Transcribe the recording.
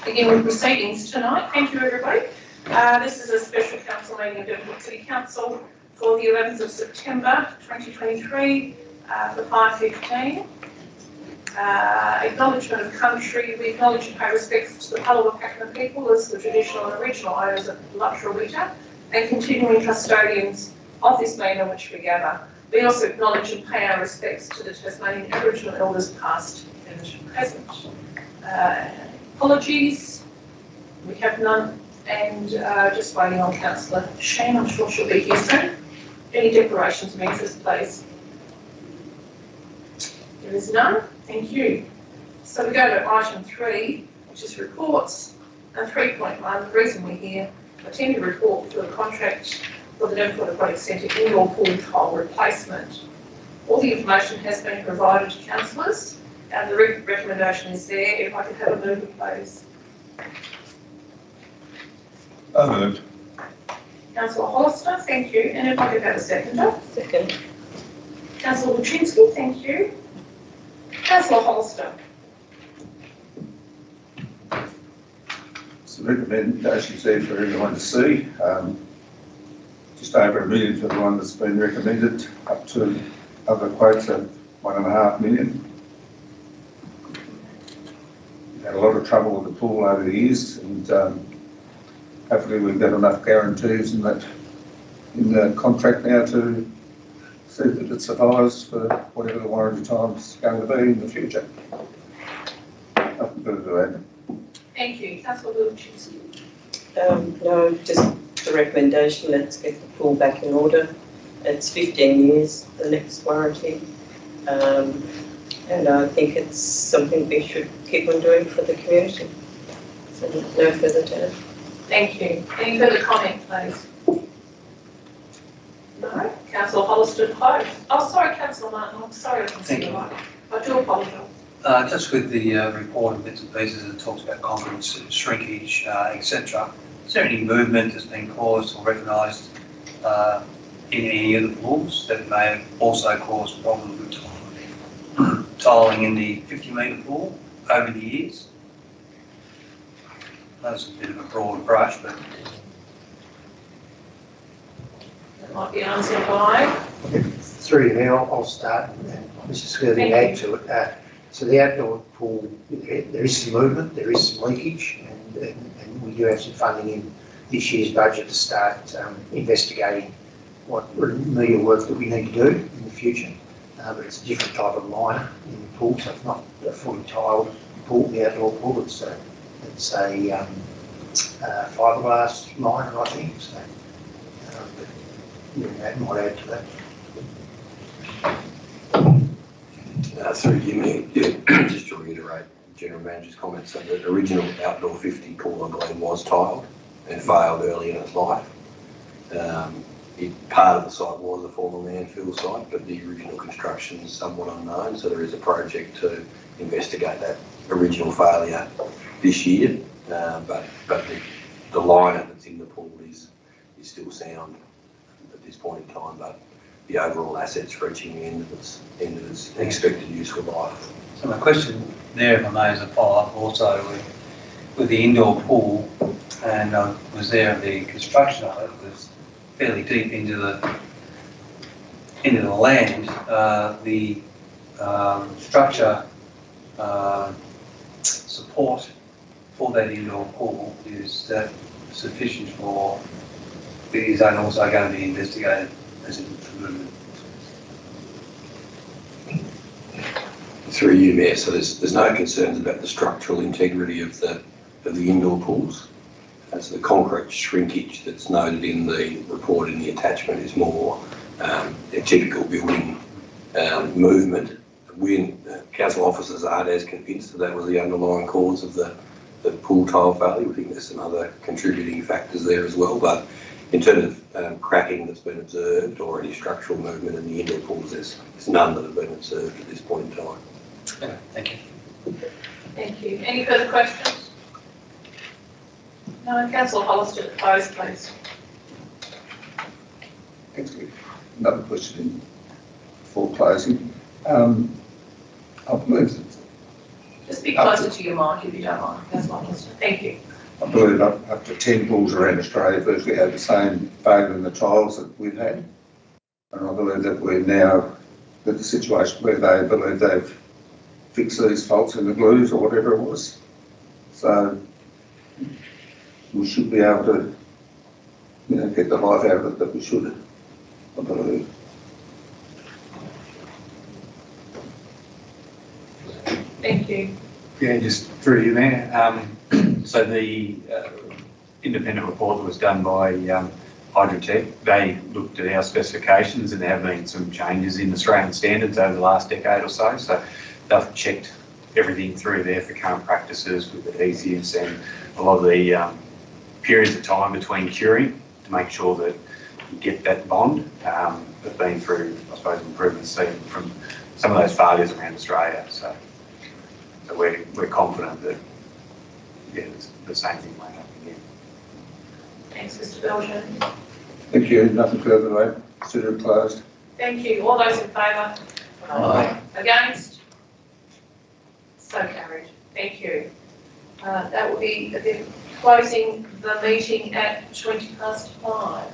Begin with proceedings tonight. Thank you, everybody. This is a special council meeting of Devonport City Council for the 11th of September 2023 for 5:15. Acknowledgement of country. We acknowledge and pay respects to the Palawa Pakeha people as the traditional and original owners of Lutruwita and continuing custodians of this land on which we gather. We also acknowledge and pay our respects to the Tasmanian Aboriginal elders past and present. Apologies, we have none, and just waiting on Councillor Shane. I'm sure she'll be here soon. Any declarations of interest, please? There is none. Thank you. So we go to item 3, which is reports, and 3.1. The reason we're here, a tender report for the contract for the Devonport Aquatic Centre indoor pool tile replacement. All the information has been provided to councillors. And the recommendation is there. If I could have a mover, please. Moved. Councillor Hollister, thank you. And if I could have a seconder. Second. Councillor Wachynski, thank you. Councillor Hollister. It's a recommendation there for everyone to see. Just over $1 million for the one that's been recommended, up to other quotes of $1.5 million. Had a lot of trouble with the pool over the years, and hopefully we've got enough guarantees in the contract now to see that it survives for whatever the warranty time's going to be in the future. Nothing further to add. Thank you. Councillor Wachynski. No, just the recommendation, let's get the pool back in order. It's 15 years, the next warranty. And I think it's something we should keep on doing for the community. So no further to add. Thank you. Any further comment, please? No? Councillor Hollister to close. Oh, sorry, Councillor Martin. I'm sorry I can see you. I do apologise. Just with the report and bits and pieces that talks about concrete shrinkage, etc. Is there any movement that's been caused or recognised in any of the pools that may have also caused problems with tiling in the 50-metre pool over the years? That's a bit of a broad brush, but That might be answered by. Through you, Mayor, I'll start and just further add to it. So the outdoor pool, there is some movement, there is some leakage, and we do have some funding in this year's budget to start investigating what remedial work that we need to do in the future. But it's a different type of liner in the pool, so it's not a fully tiled pool, the outdoor pool. It's a fiberglass liner, I think. So that might add to that. Through you, Mayor, just to reiterate the General Manager's comments, so the original outdoor 50 pool, I believe, was tiled and failed early in its life. Part of the site was a former landfill site, but the original construction is somewhat unknown, so there is a project to investigate that original failure this year. But the liner that's in the pool is still sound at this point in time, but the overall asset's reaching the end of its expected useful life. so my question there, if I may, as a follow-up also with the indoor pool, and I was there at the construction of it. It was fairly deep into the land. The structure support for that indoor pool, is that sufficient for? Is that also going to be investigated as a movement? Through you, Mayor, so there's no concerns about the structural integrity of the indoor pools. As the concrete shrinkage that's noted in the report in the attachment is more a typical building movement. Council officers aren't as convinced that was the underlying cause of the pool tile failure. We think there's some other contributing factors there as well, but in terms of cracking that's been observed or any structural movement in the indoor pools, there's none that have been observed at this point in time. Okay, thank you. Thank you. Any further questions? No. Councillor Hollister to close, please. Thank you. Another question before closing. I believe that Just a bit closer to your mic if you don't mind. That's my question. Thank you. I believe up to 10 pools around Australia virtually had the same failure in the trials that we've had. And I believe that we're now at the situation where they believe they've fixed these faults in the glues or whatever it was. So we should be able to, get the life out of it that we should, I believe. Thank you. Yeah, just through you there. So the independent report that was done by Hydrotech, they looked at our specifications and there have been some changes in Australian standards over the last decade or so. So they've checked everything through there for current practices with adhesives and a lot of the periods of time between curing to make sure that you get that bond. They've been through, I suppose, improvements seen from some of those failures around Australia. So we're confident that, yeah, the same thing won't happen again. Thanks, Mr. Belgian. Thank you. Nothing further to add. Consider it closed. Thank you. All those in favour? Aye. Against? So carried. Thank you. That will be closing the meeting at 5:20.